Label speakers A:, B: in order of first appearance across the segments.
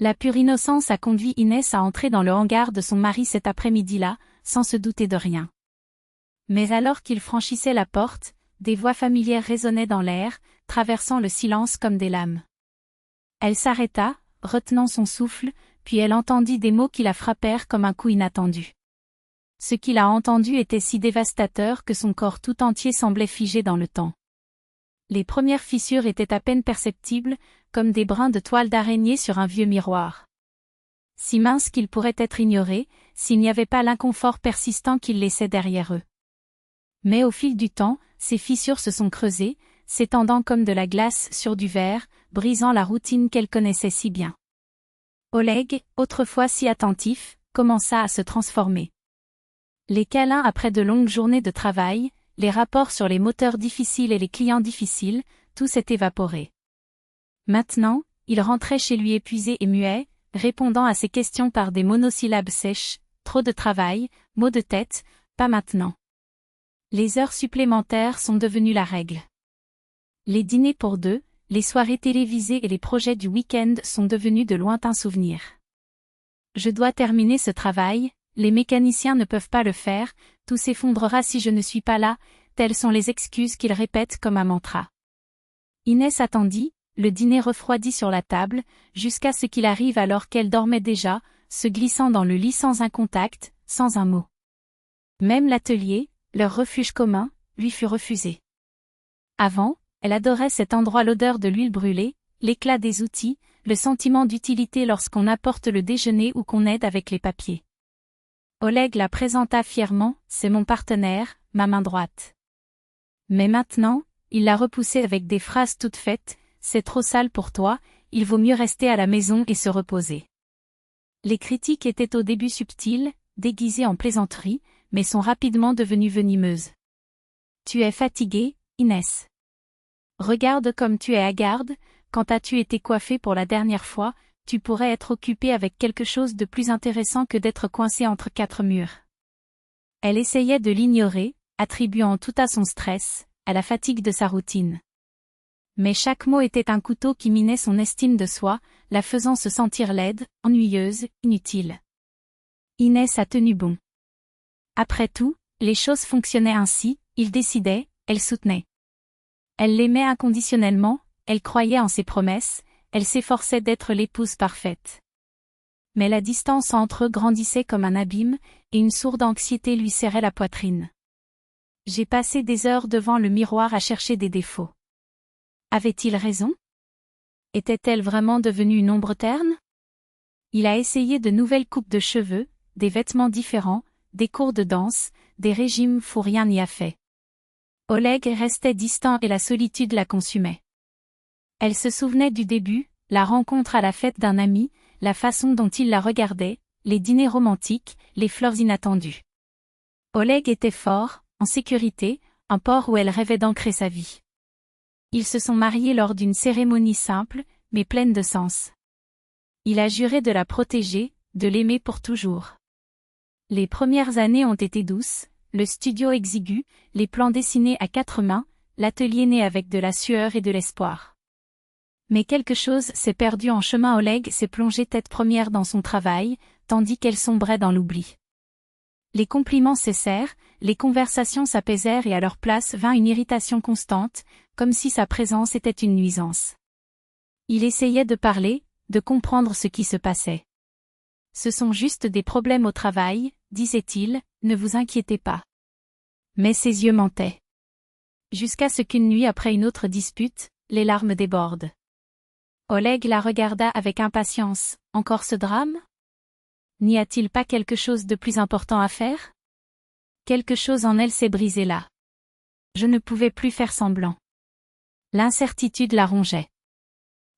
A: La pure innocence a conduit Inès à entrer dans le hangar de son mari cet après-midi-là, sans se douter de rien. Mais alors qu'il franchissait la porte, des voix familières résonnaient dans l'air, traversant le silence comme des lames. Elle s'arrêta, retenant son souffle, puis elle entendit des mots qui la frappèrent comme un coup inattendu. Ce qu'il a entendu était si dévastateur que son corps tout entier semblait figé dans le temps. Les premières fissures étaient à peine perceptibles, comme des brins de toile d'araignée sur un vieux miroir. Si minces qu'ils pourraient être ignorés, s'il n'y avait pas l'inconfort persistant qu'ils laissaient derrière eux. Mais au fil du temps, ces fissures se sont creusées, s'étendant comme de la glace sur du verre, brisant la routine qu'elle connaissait si bien. Oleg, autrefois si attentif, commença à se transformer. Les câlins après de longues journées de travail, les rapports sur les moteurs difficiles et les clients difficiles, tout s'est évaporé. Maintenant, il rentrait chez lui épuisé et muet, répondant à ses questions par des monosyllabes sèches, trop de travail, maux de tête, pas maintenant. Les heures supplémentaires sont devenues la règle. Les dîners pour deux, les soirées télévisées et les projets du week-end sont devenus de lointains souvenirs. Je dois terminer ce travail, les mécaniciens ne peuvent pas le faire, tout s'effondrera si je ne suis pas là, telles sont les excuses qu'il répète comme un mantra. Inès attendit, le dîner refroidi sur la table, jusqu'à ce qu'il arrive alors qu'elle dormait déjà, se glissant dans le lit sans un contact, sans un mot. Même l'atelier, leur refuge commun, lui fut refusé. Avant, elle adorait cet endroit, l'odeur de l'huile brûlée, l'éclat des outils, le sentiment d'utilité lorsqu'on apporte le déjeuner ou qu'on aide avec les papiers. Oleg la présenta fièrement, c'est mon partenaire, ma main droite. Mais maintenant, il la repoussait avec des phrases toutes faites, c'est trop sale pour toi, il vaut mieux rester à la maison et se reposer. Les critiques étaient au début subtiles, déguisées en plaisanteries, mais sont rapidement devenues venimeuses. Tu es fatiguée, Inès. Regarde comme tu es hagarde, quand as-tu été coiffée pour la dernière fois, tu pourrais être occupée avec quelque chose de plus intéressant que d'être coincée entre quatre murs. Elle essayait de l'ignorer, attribuant tout à son stress, à la fatigue de sa routine. Mais chaque mot était un couteau qui minait son estime de soi, la faisant se sentir laide, ennuyeuse, inutile. Inès a tenu bon. Après tout, les choses fonctionnaient ainsi, il décidait, elle soutenait. Elle l'aimait inconditionnellement, elle croyait en ses promesses, elle s'efforçait d'être l'épouse parfaite. Mais la distance entre eux grandissait comme un abîme, et une sourde anxiété lui serrait la poitrine. J'ai passé des heures devant le miroir à chercher des défauts. Avait-il raison? Était-elle vraiment devenue une ombre terne? Il a essayé de nouvelles coupes de cheveux, des vêtements différents, des cours de danse, des régimes fou, rien n'y a fait. Oleg restait distant et la solitude la consumait. Elle se souvenait du début, la rencontre à la fête d'un ami, la façon dont il la regardait, les dîners romantiques, les fleurs inattendues. Oleg était fort, en sécurité, un port où elle rêvait d'ancrer sa vie. Ils se sont mariés lors d'une cérémonie simple, mais pleine de sens. Il a juré de la protéger, de l'aimer pour toujours. Les premières années ont été douces, le studio exigu, les plans dessinés à quatre mains, l'atelier né avec de la sueur et de l'espoir. Mais quelque chose s'est perdu en chemin. Oleg s'est plongé tête première dans son travail, tandis qu'elle sombrait dans l'oubli. Les compliments cessèrent, les conversations s'apaisèrent et à leur place vint une irritation constante, comme si sa présence était une nuisance. Il essayait de parler, de comprendre ce qui se passait. Ce sont juste des problèmes au travail, disait-il, ne vous inquiétez pas. Mais ses yeux mentaient. Jusqu'à ce qu'une nuit après une autre dispute, les larmes débordent. Oleg la regarda avec impatience, encore ce drame? N'y a-t-il pas quelque chose de plus important à faire? Quelque chose en elle s'est brisé là. Je ne pouvais plus faire semblant. L'incertitude la rongeait.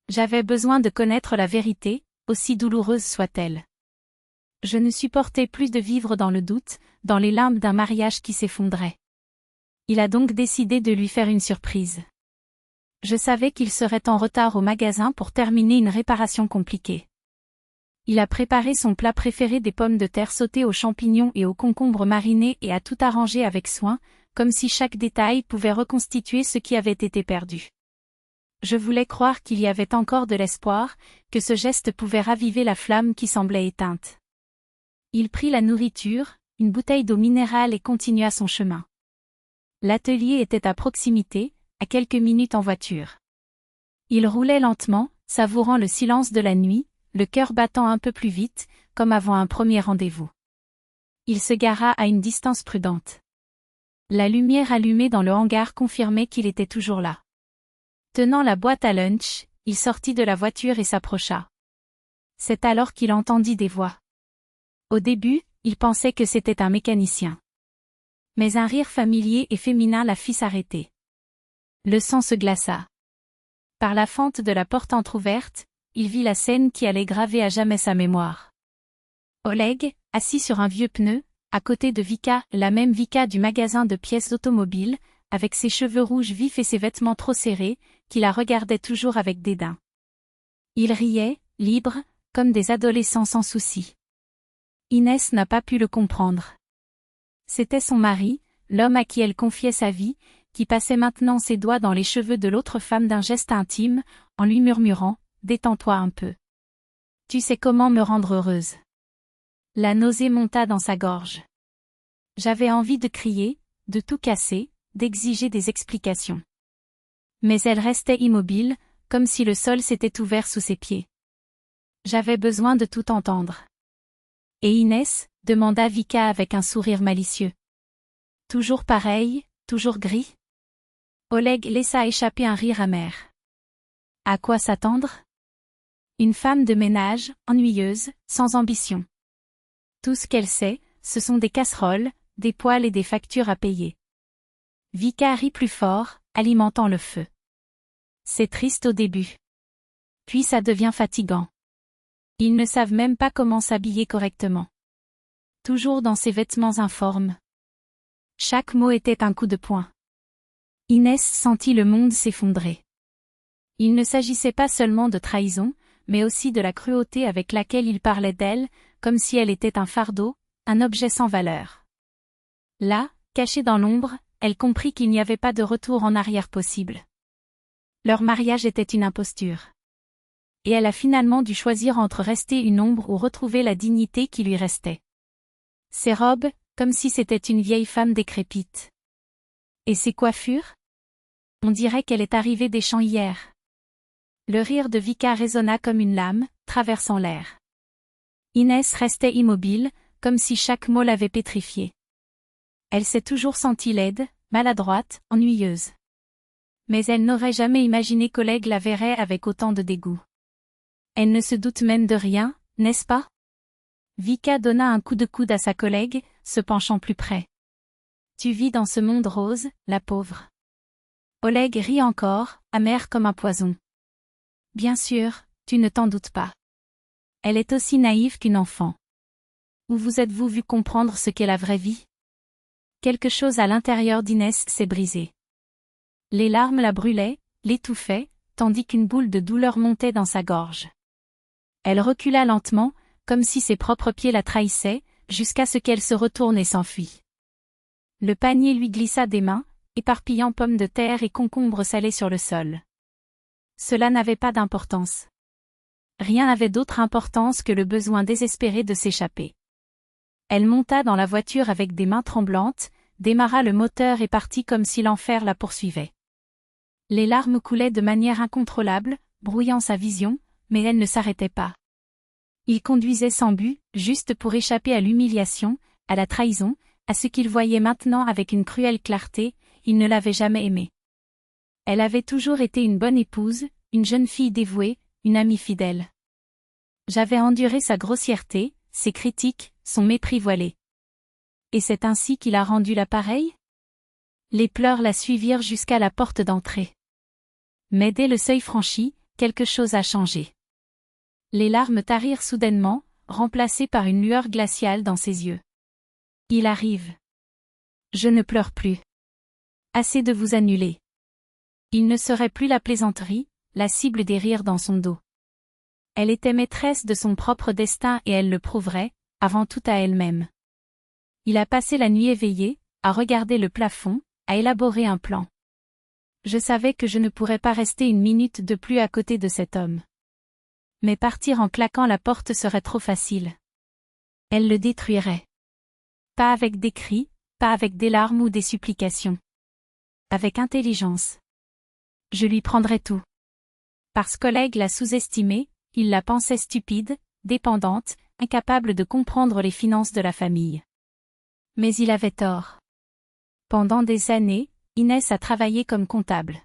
A: J'avais besoin de connaître la vérité, aussi douloureuse soit-elle. Je ne supportais plus de vivre dans le doute, dans les limbes d'un mariage qui s'effondrait. Il a donc décidé de lui faire une surprise. Je savais qu'il serait en retard au magasin pour terminer une réparation compliquée. Il a préparé son plat préféré, des pommes de terre sautées aux champignons et aux concombres marinés, et a tout arrangé avec soin, comme si chaque détail pouvait reconstituer ce qui avait été perdu. Je voulais croire qu'il y avait encore de l'espoir, que ce geste pouvait raviver la flamme qui semblait éteinte. Il prit la nourriture, une bouteille d'eau minérale et continua son chemin. L'atelier était à proximité, à quelques minutes en voiture. Il roulait lentement, savourant le silence de la nuit, le cœur battant un peu plus vite, comme avant un premier rendez-vous. Il se gara à une distance prudente. La lumière allumée dans le hangar confirmait qu'il était toujours là. Tenant la boîte à lunch, il sortit de la voiture et s'approcha. C'est alors qu'il entendit des voix. Au début, il pensait que c'était un mécanicien. Mais un rire familier et féminin la fit s'arrêter. Le sang se glaça. Par la fente de la porte entr'ouverte, il vit la scène qui allait graver à jamais sa mémoire. Oleg, assis sur un vieux pneu, à côté de Vika, la même Vika du magasin de pièces automobiles, avec ses cheveux rouges vifs et ses vêtements trop serrés, qui la regardait toujours avec dédain. Ils riaient, libres, comme des adolescents sans souci. Inès n'a pas pu le comprendre. C'était son mari, l'homme à qui elle confiait sa vie, qui passait maintenant ses doigts dans les cheveux de l'autre femme d'un geste intime, en lui murmurant « Détends-toi un peu. Tu sais comment me rendre heureuse. » La nausée monta dans sa gorge. J'avais envie de crier, de tout casser, d'exiger des explications. Mais elle restait immobile, comme si le sol s'était ouvert sous ses pieds. J'avais besoin de tout entendre. « Et Inès ?» demanda Vika avec un sourire malicieux. « Toujours pareil, toujours gris ?» Oleg laissa échapper un rire amer. À quoi s'attendre? Une femme de ménage, ennuyeuse, sans ambition. Tout ce qu'elle sait, ce sont des casseroles, des poêles et des factures à payer. Vika rit plus fort, alimentant le feu. C'est triste au début. Puis ça devient fatigant. Ils ne savent même pas comment s'habiller correctement. Toujours dans ces vêtements informes. Chaque mot était un coup de poing. Inès sentit le monde s'effondrer. Il ne s'agissait pas seulement de trahison, mais aussi de la cruauté avec laquelle il parlait d'elle, comme si elle était un fardeau, un objet sans valeur. Là, cachée dans l'ombre, elle comprit qu'il n'y avait pas de retour en arrière possible. Leur mariage était une imposture. Et elle a finalement dû choisir entre rester une ombre ou retrouver la dignité qui lui restait. Ses robes, comme si c'était une vieille femme décrépite. Et ses coiffures? On dirait qu'elle est arrivée des champs hier. Le rire de Vika résonna comme une lame, traversant l'air. Inès restait immobile, comme si chaque mot l'avait pétrifiée. Elle s'est toujours sentie laide, maladroite, ennuyeuse. Mais elle n'aurait jamais imaginé qu'Oleg la verrait avec autant de dégoût. Elle ne se doute même de rien, n'est-ce pas? Vika donna un coup de coude à sa collègue, se penchant plus près. Tu vis dans ce monde rose, la pauvre. Oleg rit encore, amer comme un poison. Bien sûr, tu ne t'en doutes pas. Elle est aussi naïve qu'une enfant. Où vous êtes-vous vu comprendre ce qu'est la vraie vie? Quelque chose à l'intérieur d'Inès s'est brisé. Les larmes la brûlaient, l'étouffaient, tandis qu'une boule de douleur montait dans sa gorge. Elle recula lentement, comme si ses propres pieds la trahissaient, jusqu'à ce qu'elle se retourne et s'enfuit. Le panier lui glissa des mains, éparpillant pommes de terre et concombres salés sur le sol. Cela n'avait pas d'importance. Rien n'avait d'autre importance que le besoin désespéré de s'échapper. Elle monta dans la voiture avec des mains tremblantes, démarra le moteur et partit comme si l'enfer la poursuivait. Les larmes coulaient de manière incontrôlable, brouillant sa vision, mais elle ne s'arrêtait pas. Il conduisait sans but, juste pour échapper à l'humiliation, à la trahison, à ce qu'il voyait maintenant avec une cruelle clarté, il ne l'avait jamais aimée. Elle avait toujours été une bonne épouse, une jeune fille dévouée, une amie fidèle. J'avais enduré sa grossièreté, ses critiques, son mépris voilé. Et c'est ainsi qu'il a rendu l'appareil? Les pleurs la suivirent jusqu'à la porte d'entrée. Mais dès le seuil franchi, quelque chose a changé. Les larmes tarirent soudainement, remplacées par une lueur glaciale dans ses yeux. Il arrive. Je ne pleure plus. Assez de vous annuler. Il ne serait plus la plaisanterie, la cible des rires dans son dos. Elle était maîtresse de son propre destin et elle le prouverait, avant tout à elle-même. Il a passé la nuit éveillé, à regarder le plafond, à élaborer un plan. Je savais que je ne pourrais pas rester une minute de plus à côté de cet homme. Mais partir en claquant la porte serait trop facile. Elle le détruirait. Pas avec des cris, pas avec des larmes ou des supplications. Avec intelligence. Je lui prendrais tout. Parce qu'Oleg l'a sous-estimée, il la pensait stupide, dépendante, incapable de comprendre les finances de la famille. Mais il avait tort. Pendant des années, Inès a travaillé comme comptable.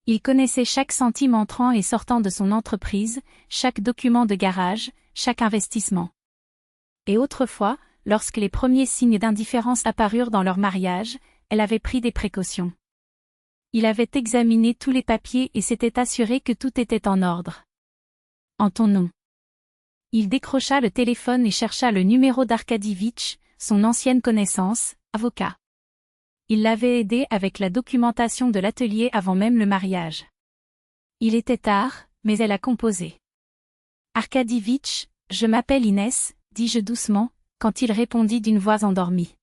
A: Il connaissait chaque centime entrant et sortant de son entreprise, chaque document de garage, chaque investissement. Et autrefois, lorsque les premiers signes d'indifférence apparurent dans leur mariage, elle avait pris des précautions. Il avait examiné tous les papiers et s'était assuré que tout était en ordre. En ton nom. Il décrocha le téléphone et chercha le numéro d'Arkadivitch, son ancienne connaissance, avocat. Il l'avait aidé avec la documentation de l'atelier avant même le mariage. Il était tard, mais elle a composé. Arkadivitch, je m'appelle Inès, dis-je doucement, quand il répondit d'une voix endormie.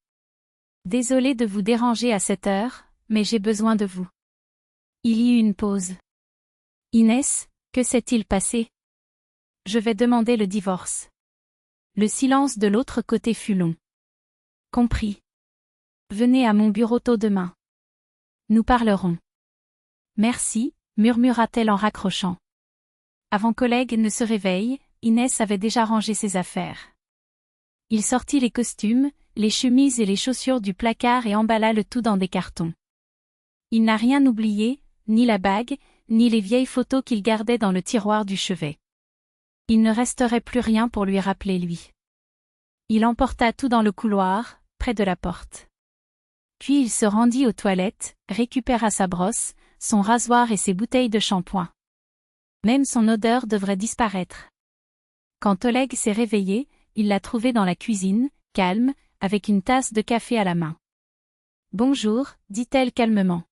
A: Désolé de vous déranger à cette heure, mais j'ai besoin de vous. Il y eut une pause. Inès, que s'est-il passé? Je vais demander le divorce. Le silence de l'autre côté fut long. Compris. Venez à mon bureau tôt demain. Nous parlerons. Merci, murmura-t-elle en raccrochant. Avant qu'Oleg ne se réveille, Inès avait déjà rangé ses affaires. Il sortit les costumes, les chemises et les chaussures du placard et emballa le tout dans des cartons. Il n'a rien oublié, ni la bague, ni les vieilles photos qu'il gardait dans le tiroir du chevet. Il ne resterait plus rien pour lui rappeler lui. Il emporta tout dans le couloir, près de la porte. Puis il se rendit aux toilettes, récupéra sa brosse, son rasoir et ses bouteilles de shampoing. Même son odeur devrait disparaître. Quand Oleg s'est réveillé, il l'a trouvé dans la cuisine, calme, avec une tasse de café à la main. « Bonjour », dit-elle calmement.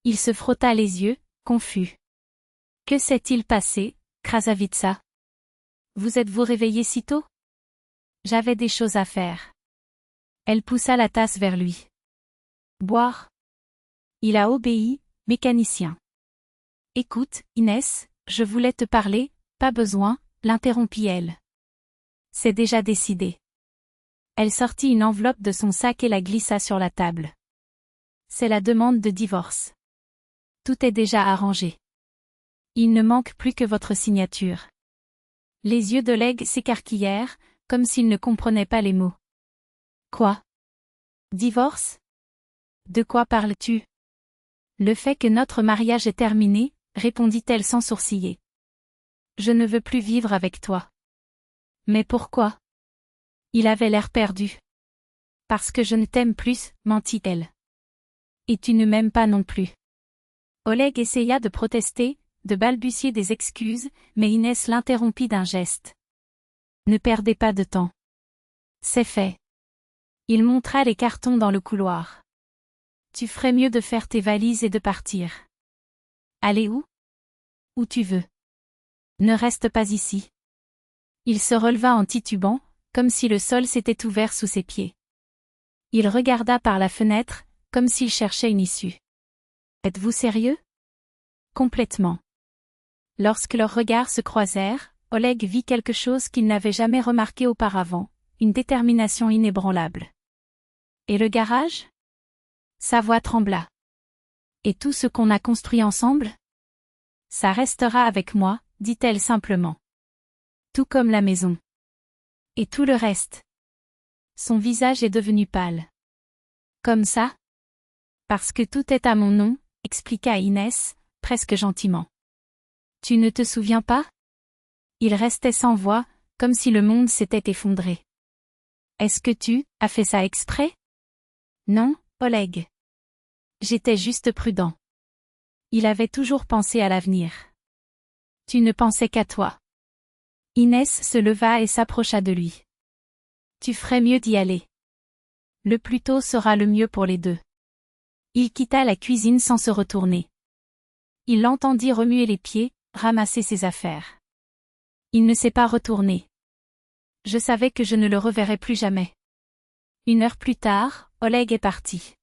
A: Il se frotta les yeux, confus. « Que s'est-il passé, Krasavitsa? Vous êtes-vous réveillé si tôt? » J'avais des choses à faire. Elle poussa la tasse vers lui. Boire. Il a obéi, mécanicien. Écoute, Inès, je voulais te parler, pas besoin, l'interrompit-elle. C'est déjà décidé. Elle sortit une enveloppe de son sac et la glissa sur la table. C'est la demande de divorce. Tout est déjà arrangé. Il ne manque plus que votre signature. Les yeux d'Oleg s'écarquillèrent, comme s'il ne comprenait pas les mots. Quoi? Divorce? De quoi parles-tu? Le fait que notre mariage est terminé, répondit-elle sans sourciller. Je ne veux plus vivre avec toi. Mais pourquoi? Il avait l'air perdu. Parce que je ne t'aime plus, mentit-elle. Et tu ne m'aimes pas non plus. Oleg essaya de protester, de balbutier des excuses, mais Inès l'interrompit d'un geste. Ne perdez pas de temps. C'est fait. Il montra les cartons dans le couloir. Tu ferais mieux de faire tes valises et de partir. Aller où? Où tu veux. Ne reste pas ici. Il se releva en titubant, comme si le sol s'était ouvert sous ses pieds. Il regarda par la fenêtre, comme s'il cherchait une issue. Êtes-vous sérieux? Complètement. Lorsque leurs regards se croisèrent, Oleg vit quelque chose qu'il n'avait jamais remarqué auparavant, une détermination inébranlable. Et le garage? Sa voix trembla. Et tout ce qu'on a construit ensemble? Ça restera avec moi, dit-elle simplement. Tout comme la maison. Et tout le reste. Son visage est devenu pâle. Comme ça? Parce que tout est à mon nom, expliqua Inès, presque gentiment. Tu ne te souviens pas? Il restait sans voix, comme si le monde s'était effondré. Est-ce que tu as fait ça exprès? Non, Oleg. J'étais juste prudent. Il avait toujours pensé à l'avenir. Tu ne pensais qu'à toi. Inès se leva et s'approcha de lui. Tu ferais mieux d'y aller. Le plus tôt sera le mieux pour les deux. Il quitta la cuisine sans se retourner. Il l'entendit remuer les pieds, ramasser ses affaires. Il ne s'est pas retourné. Je savais que je ne le reverrais plus jamais. 1 heure plus tard, Oleg est parti.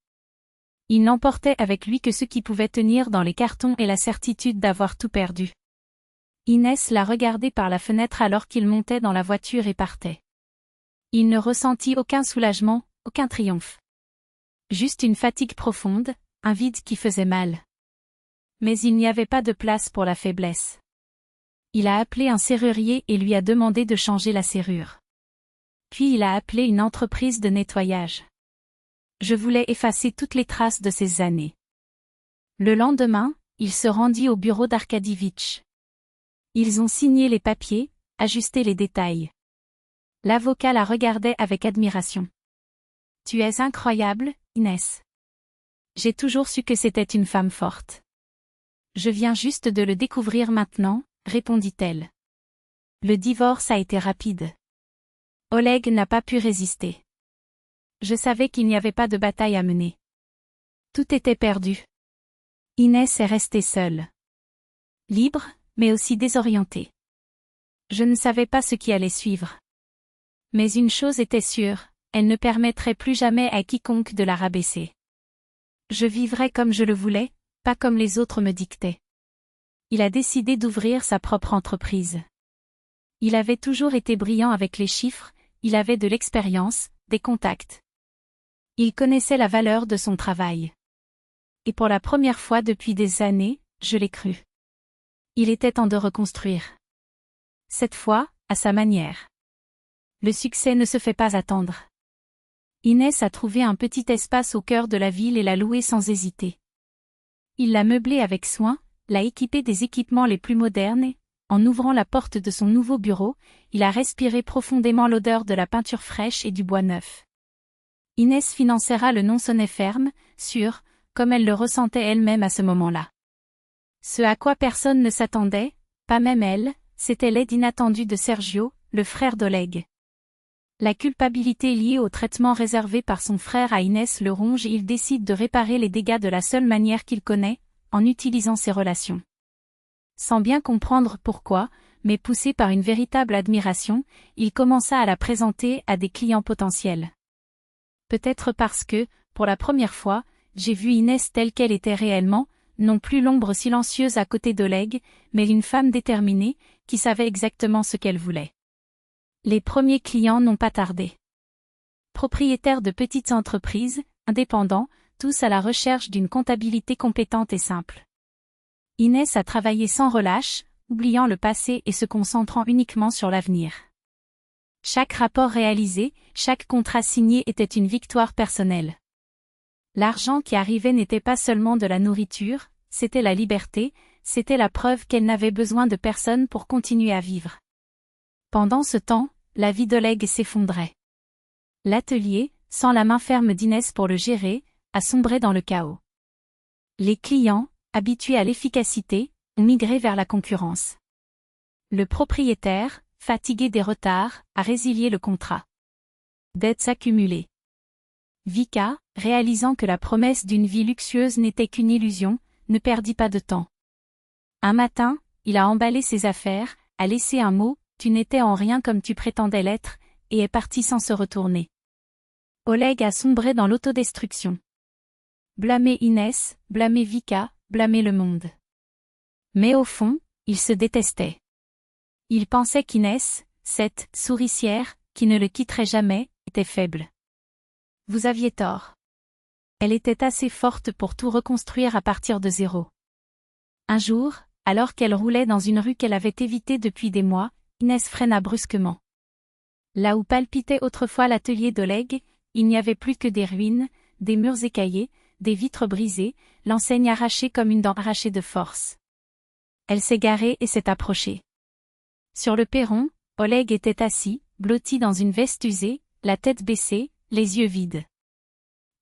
A: Il n'emportait avec lui que ce qui pouvait tenir dans les cartons et la certitude d'avoir tout perdu. Inès la regardait par la fenêtre alors qu'il montait dans la voiture et partait. Il ne ressentit aucun soulagement, aucun triomphe. Juste une fatigue profonde, un vide qui faisait mal. Mais il n'y avait pas de place pour la faiblesse. Il a appelé un serrurier et lui a demandé de changer la serrure. Puis il a appelé une entreprise de nettoyage. Je voulais effacer toutes les traces de ces années. Le lendemain, il se rendit au bureau d'Arkadivitch. Ils ont signé les papiers, ajusté les détails. L'avocat la regardait avec admiration. « Tu es incroyable, Inès. J'ai toujours su que c'était une femme forte. Je viens juste de le découvrir maintenant, répondit-elle. Le divorce a été rapide. Oleg n'a pas pu résister. Je savais qu'il n'y avait pas de bataille à mener. Tout était perdu. Inès est restée seule. Libre, mais aussi désorientée. Je ne savais pas ce qui allait suivre. Mais une chose était sûre, elle ne permettrait plus jamais à quiconque de la rabaisser. Je vivrais comme je le voulais, pas comme les autres me dictaient. Il a décidé d'ouvrir sa propre entreprise. Il avait toujours été brillant avec les chiffres, il avait de l'expérience, des contacts. Il connaissait la valeur de son travail. Et pour la première fois depuis des années, je l'ai cru. Il était temps de reconstruire. Cette fois, à sa manière. Le succès ne se fait pas attendre. Inès a trouvé un petit espace au cœur de la ville et l'a loué sans hésiter. Il l'a meublé avec soin, l'a équipé des équipements les plus modernes et, en ouvrant la porte de son nouveau bureau, il a respiré profondément l'odeur de la peinture fraîche et du bois neuf. Inès financera le nom sonnait ferme, sûr, comme elle le ressentait elle-même à ce moment-là. Ce à quoi personne ne s'attendait, pas même elle, c'était l'aide inattendue de Sergio, le frère d'Oleg. La culpabilité liée au traitement réservé par son frère à Inès le ronge et il décide de réparer les dégâts de la seule manière qu'il connaît, en utilisant ses relations. Sans bien comprendre pourquoi, mais poussé par une véritable admiration, il commença à la présenter à des clients potentiels. Peut-être parce que, pour la première fois, j'ai vu Inès telle qu'elle était réellement, non plus l'ombre silencieuse à côté d'Oleg, mais une femme déterminée, qui savait exactement ce qu'elle voulait. Les premiers clients n'ont pas tardé. Propriétaires de petites entreprises, indépendants, tous à la recherche d'une comptabilité compétente et simple. Inès a travaillé sans relâche, oubliant le passé et se concentrant uniquement sur l'avenir. Chaque rapport réalisé, chaque contrat signé était une victoire personnelle. L'argent qui arrivait n'était pas seulement de la nourriture, c'était la liberté, c'était la preuve qu'elle n'avait besoin de personne pour continuer à vivre. Pendant ce temps, la vie d'Oleg s'effondrait. L'atelier, sans la main ferme d'Inès pour le gérer, a sombré dans le chaos. Les clients, habitués à l'efficacité, ont migré vers la concurrence. Le propriétaire, fatigué des retards, a résilié le contrat. Dettes accumulées. Vika, réalisant que la promesse d'une vie luxueuse n'était qu'une illusion, ne perdit pas de temps. Un matin, il a emballé ses affaires, a laissé un mot, « Tu n'étais en rien comme tu prétendais l'être », et est parti sans se retourner. Oleg a sombré dans l'autodestruction. Blâmer Inès, blâmer Vika, blâmer le monde. Mais au fond, il se détestait. Il pensait qu'Inès, cette souricière, qui ne le quitterait jamais, était faible. Vous aviez tort. Elle était assez forte pour tout reconstruire à partir de zéro. Un jour, alors qu'elle roulait dans une rue qu'elle avait évitée depuis des mois, Inès freina brusquement. Là où palpitait autrefois l'atelier d'Oleg, il n'y avait plus que des ruines, des murs écaillés, des vitres brisées, l'enseigne arrachée comme une dent arrachée de force. Elle s'est garée et s'est approchée. Sur le perron, Oleg était assis, blotti dans une veste usée, la tête baissée, les yeux vides.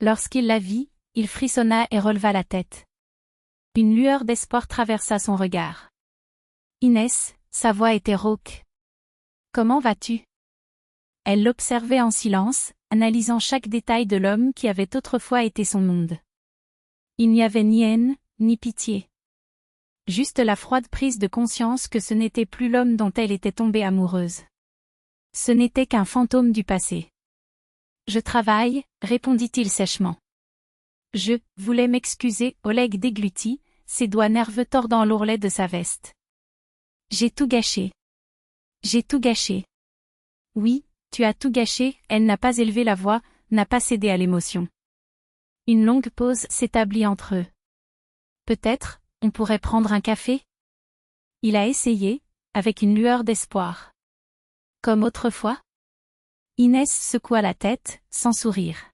A: Lorsqu'il la vit, il frissonna et releva la tête. Une lueur d'espoir traversa son regard. Inès, sa voix était rauque. Comment vas-tu? Elle l'observait en silence, analysant chaque détail de l'homme qui avait autrefois été son monde. Il n'y avait ni haine, ni pitié. Juste la froide prise de conscience que ce n'était plus l'homme dont elle était tombée amoureuse. Ce n'était qu'un fantôme du passé. Je travaille, répondit-il sèchement. Je voulais m'excuser, Oleg déglutit, ses doigts nerveux tordant l'ourlet de sa veste. J'ai tout gâché. J'ai tout gâché. Oui, tu as tout gâché, elle n'a pas élevé la voix, n'a pas cédé à l'émotion. Une longue pause s'établit entre eux. Peut-être, on pourrait prendre un café? Il a essayé, avec une lueur d'espoir. Comme autrefois? Inès secoua la tête, sans sourire.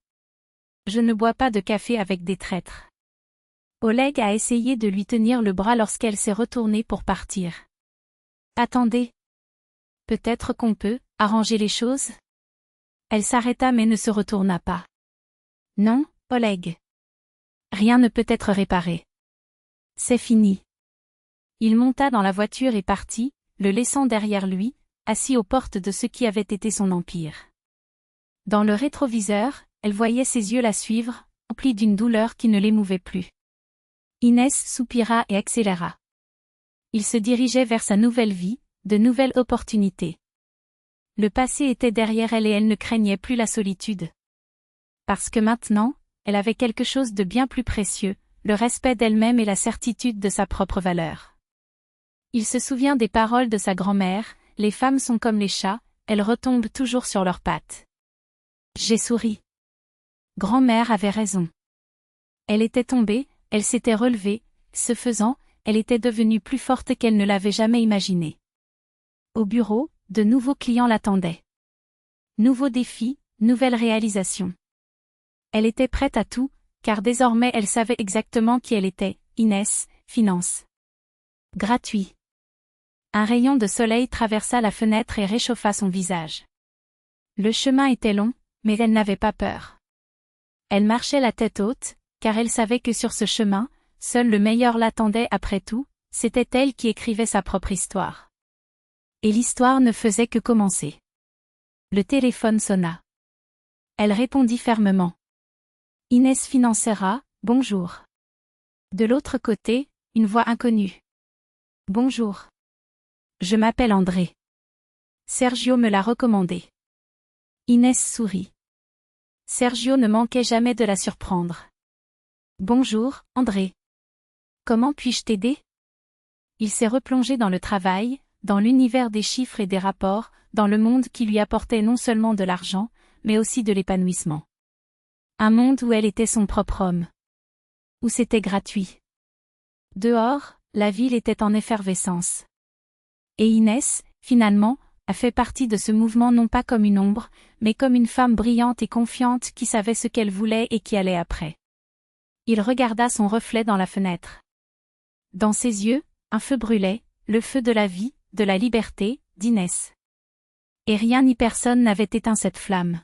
A: Je ne bois pas de café avec des traîtres. Oleg a essayé de lui tenir le bras lorsqu'elle s'est retournée pour partir. Attendez. Peut-être qu'on peut arranger les choses? Elle s'arrêta mais ne se retourna pas. Non, Oleg. Rien ne peut être réparé. C'est fini. Il monta dans la voiture et partit, le laissant derrière lui, assis aux portes de ce qui avait été son empire. Dans le rétroviseur, elle voyait ses yeux la suivre, emplis d'une douleur qui ne l'émouvait plus. Inès soupira et accéléra. Il se dirigeait vers sa nouvelle vie, de nouvelles opportunités. Le passé était derrière elle et elle ne craignait plus la solitude. Parce que maintenant, elle avait quelque chose de bien plus précieux, le respect d'elle-même et la certitude de sa propre valeur. Il se souvient des paroles de sa grand-mère, les femmes sont comme les chats, elles retombent toujours sur leurs pattes. J'ai souri. Grand-mère avait raison. Elle était tombée, elle s'était relevée, ce faisant, elle était devenue plus forte qu'elle ne l'avait jamais imaginé. Au bureau, de nouveaux clients l'attendaient. Nouveaux défis, nouvelles réalisations. Elle était prête à tout, car désormais elle savait exactement qui elle était, Inès, finance. Gratuit. Un rayon de soleil traversa la fenêtre et réchauffa son visage. Le chemin était long, mais elle n'avait pas peur. Elle marchait la tête haute, car elle savait que sur ce chemin, seul le meilleur l'attendait après tout, c'était elle qui écrivait sa propre histoire. Et l'histoire ne faisait que commencer. Le téléphone sonna. Elle répondit fermement. Inès Financera, bonjour. De l'autre côté, une voix inconnue. Bonjour. Je m'appelle André. Sergio me l'a recommandé. Inès sourit. Sergio ne manquait jamais de la surprendre. Bonjour, André. Comment puis-je t'aider? Il s'est replongé dans le travail, dans l'univers des chiffres et des rapports, dans le monde qui lui apportait non seulement de l'argent, mais aussi de l'épanouissement. Un monde où elle était son propre homme. Où c'était gratuit. Dehors, la ville était en effervescence. Et Inès, finalement, a fait partie de ce mouvement non pas comme une ombre, mais comme une femme brillante et confiante qui savait ce qu'elle voulait et qui allait après. Il regarda son reflet dans la fenêtre. Dans ses yeux, un feu brûlait, le feu de la vie, de la liberté, d'Inès. Et rien ni personne n'avait éteint cette flamme.